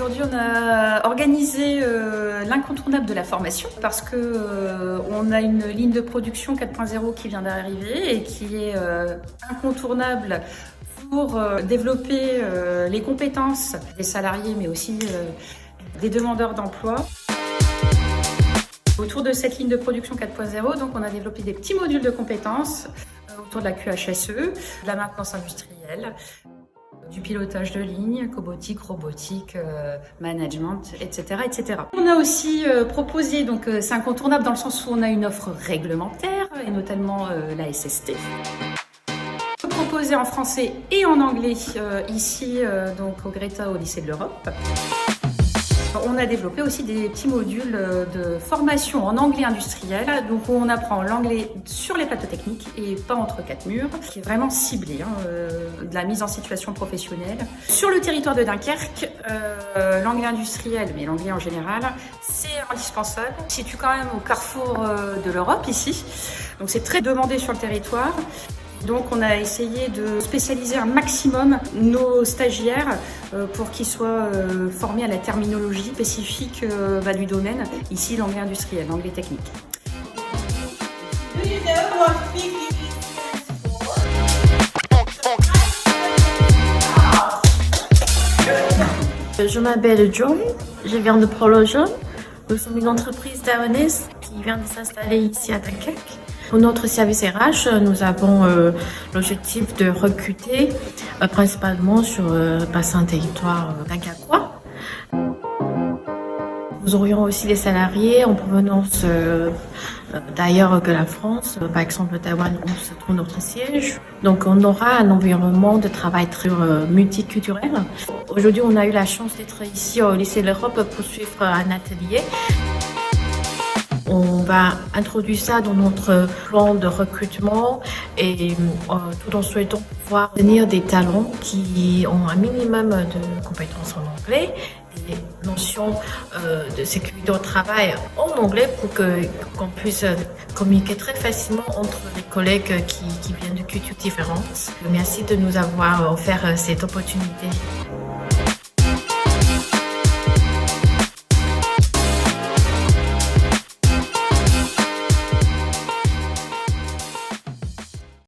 Aujourd'hui, on a organisé l'incontournable de la formation parce que on a une ligne de production 4.0 qui vient d'arriver et qui est incontournable pour développer les compétences des salariés, mais aussi des demandeurs d'emploi. Autour de cette ligne de production 4.0, donc on a développé des petits modules de compétences autour de la QHSE, de la maintenance industrielle, du pilotage de ligne, cobotique, robotique, management, etc., etc. On a aussi proposé, donc c'est incontournable dans le sens où on a une offre réglementaire, et notamment la SST. Proposé en français et en anglais ici, donc au Greta, au lycée de l'Europe. On a développé aussi des petits modules de formation en anglais industriel, donc où on apprend l'anglais sur les plateaux techniques et pas entre quatre murs, qui est vraiment ciblé, de la mise en situation professionnelle. Sur le territoire de Dunkerque, l'anglais industriel, mais l'anglais en général, c'est indispensable. On se situe quand même au carrefour de l'Europe ici, donc c'est très demandé sur le territoire. Donc on a essayé de spécialiser un maximum nos stagiaires pour qu'ils soient formés à la terminologie spécifique du domaine, ici l'anglais industriel, l'anglais technique. Do you know what PPP stands for? Je m'appelle John, je viens de Prologen. Nous sommes une entreprise taïwanaise qui vient de s'installer ici à Dunkerque. Pour notre service RH, nous avons l'objectif de recruter principalement sur le bassin territoire dunkerquois. Nous aurions aussi des salariés en provenance d'ailleurs que la France, par exemple Taïwan où se trouve notre siège. Donc on aura un environnement de travail très multiculturel. Aujourd'hui, on a eu la chance d'être ici au lycée de l'Europe pour suivre un atelier. On va introduire ça dans notre plan de recrutement et tout en souhaitant pouvoir tenir des talents qui ont un minimum de compétences en anglais, des notions de sécurité au travail en anglais pour qu'on puisse communiquer très facilement entre les collègues qui viennent de cultures différentes. Merci de nous avoir offert cette opportunité.